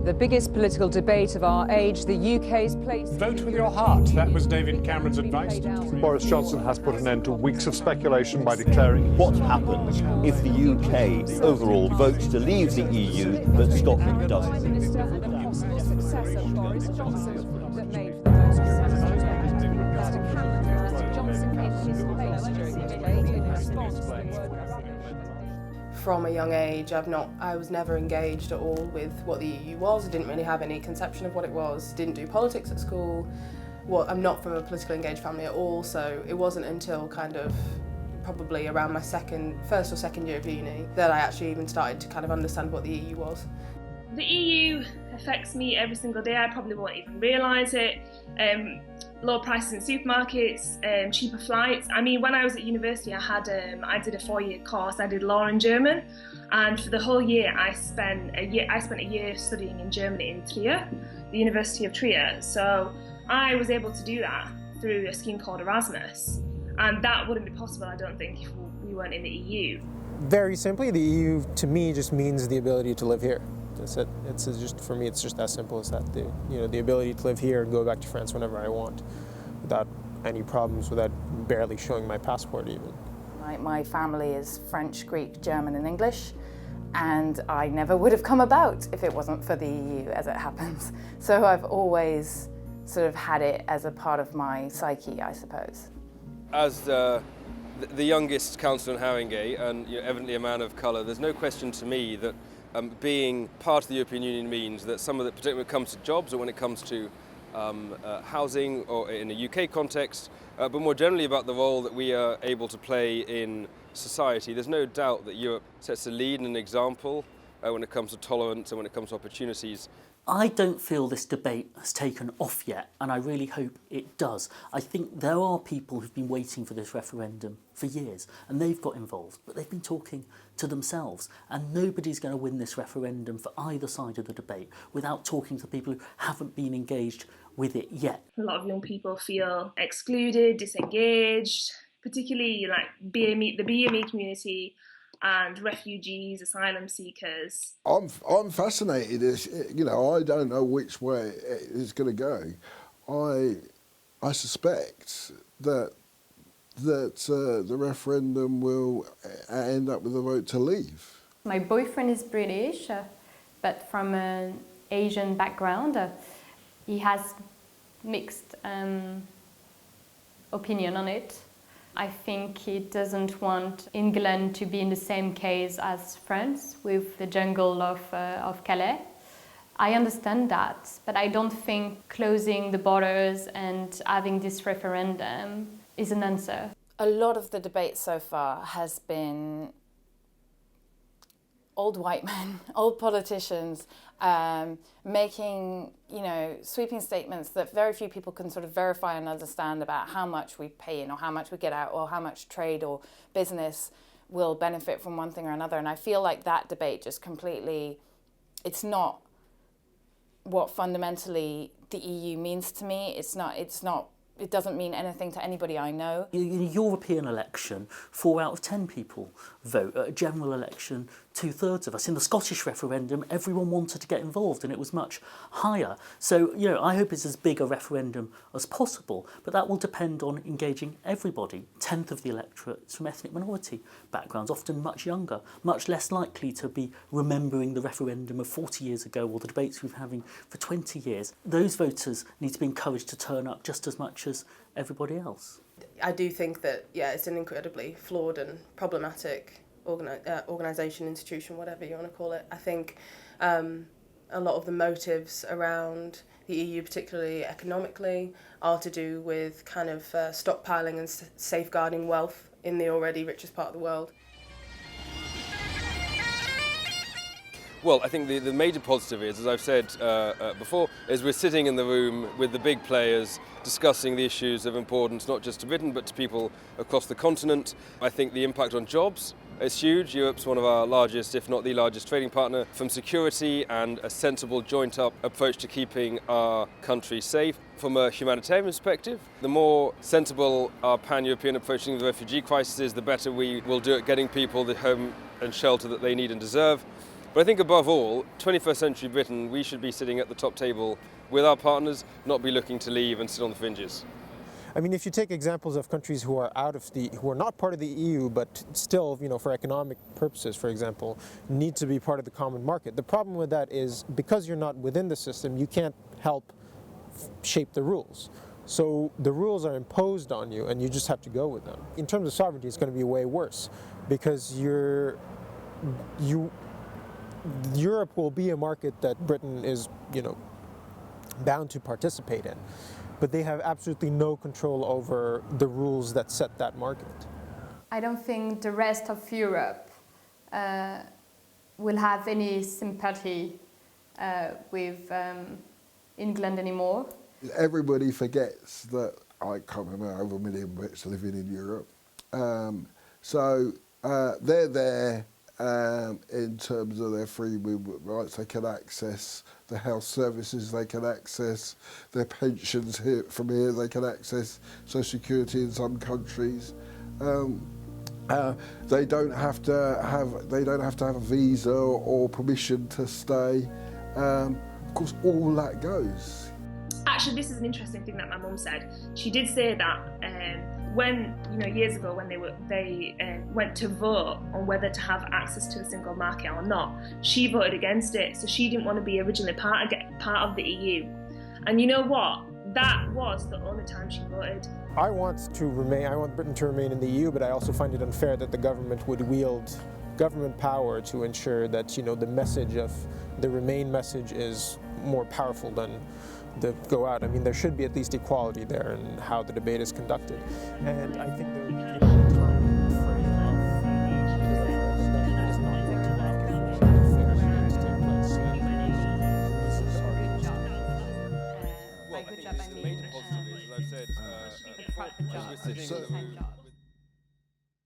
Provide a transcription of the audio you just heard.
The biggest political debate of our age, the UK's place... Vote with your heart. That was David Cameron's advice. Boris Johnson has put an end to weeks of speculation by declaring... What happens if the UK overall votes to leave the EU, but Scotland doesn't? Minister and a possible successor, Boris Johnson, that made for the most Mr. Cameron and Mr. Johnson in his place during the debate in response to the word rubbish. From a young age, I was never engaged at all with what the EU was. I didn't really have any conception of what it was. Didn't do politics at school. I'm not from a politically engaged family at all, so it wasn't until kind of probably around my first or second year of uni that I actually even started to kind of understand what the EU was. The EU affects me every single day. I probably won't even realise it. Low prices in supermarkets, cheaper flights. I mean, when I was at university, I did a 4-year course. I did law and German, and for the whole year, I spent a year studying in Germany in Trier, the University of Trier. So I was able to do that through a scheme called Erasmus, and that wouldn't be possible, I don't think, if we weren't in the EU. Very simply, the EU to me just means the ability to live here. That's it. It's just, for me, it's just as simple as that. The ability to live here and go back to France whenever I want, without any problems, without barely showing my passport even. My family is French, Greek, German, and English, and I never would have come about if it wasn't for the EU, as it happens. So I've always sort of had it as a part of my psyche, I suppose. As the youngest councillor in Haringey, and evidently a man of colour, there's no question to me that being part of the European Union means that some of the, particularly when it comes to jobs or when it comes to housing or in a UK context, but more generally about the role that we are able to play in society, there's no doubt that Europe sets a lead and an example when it comes to tolerance and when it comes to opportunities. I don't feel this debate has taken off yet, and I really hope it does. I think there are people who've been waiting for this referendum for years, and they've got involved, but they've been talking to themselves, and nobody's going to win this referendum for either side of the debate without talking to people who haven't been engaged with it yet. A lot of young people feel excluded, disengaged, particularly like the BME community and refugees, asylum seekers. I'm fascinated. I don't know which way it's going to go. I suspect that the referendum will end up with a vote to leave. My boyfriend is British, but from an Asian background. He has mixed opinion on it. I think he doesn't want England to be in the same case as France with the jungle of Calais. I understand that, but I don't think closing the borders and having this referendum is an answer. A lot of the debate so far has been old white men, old politicians, making, sweeping statements that very few people can sort of verify and understand about how much we pay in or how much we get out or how much trade or business will benefit from one thing or another. And I feel like that debate just completely, it's not what fundamentally the EU means to me. It doesn't mean anything to anybody I know. In a European election, 4 out of 10 people vote. At a general election, 2/3 of us. In the Scottish referendum, everyone wanted to get involved and it was much higher. So, I hope it's as big a referendum as possible, but that will depend on engaging everybody. 1/10 of the electorate is from ethnic minority backgrounds, often much younger, much less likely to be remembering the referendum of 40 years ago or the debates we've been having for 20 years. Those voters need to be encouraged to turn up just as much as everybody else. I do think that, it's an incredibly flawed and problematic organisation, institution, whatever you want to call it. I think a lot of the motives around the EU, particularly economically, are to do with kind of stockpiling and safeguarding wealth in the already richest part of the world. Well, I think the major positive is, as I've said before, is we're sitting in the room with the big players discussing the issues of importance, not just to Britain, but to people across the continent. I think the impact on jobs is huge. Europe's one of our largest, if not the largest, trading partner. From security and a sensible joint-up approach to keeping our country safe. From a humanitarian perspective, the more sensible our pan-European approach to the refugee crisis is, the better we will do at getting people the home and shelter that they need and deserve. But I think above all, 21st century Britain, we should be sitting at the top table with our partners, not be looking to leave and sit on the fringes. I mean, if you take examples of countries who are who are not part of the EU, but still, for economic purposes, for example, need to be part of the common market. The problem with that is because you're not within the system, you can't help shape the rules. So the rules are imposed on you, and you just have to go with them. In terms of sovereignty, it's going to be way worse because Europe will be a market that Britain is, bound to participate in. But they have absolutely no control over the rules that set that market. I don't think the rest of Europe will have any sympathy with England anymore. Everybody forgets that I can't remember over 1 million Brits living in Europe. So they're there in terms of their free movement rights. They can access the health services, they can access their pensions here, from here, they can access social security in some countries. They don't have to have a visa or permission to stay. Of course, all that goes. Actually, this is an interesting thing that my mum said. She did say that when, years ago when they went to vote on whether to have access to a single market or not, she voted against it. So she didn't want to be originally part of the EU. And you know what? That was the only time she voted. I want Britain to remain in the EU, but I also find it unfair that the government would wield government power to ensure that the message of the Remain message is more powerful than the go out. I mean, there should be at least equality there in how the debate is conducted, and I think there would be a time frame Well, I think the major positive is, as I've said before, as we're sitting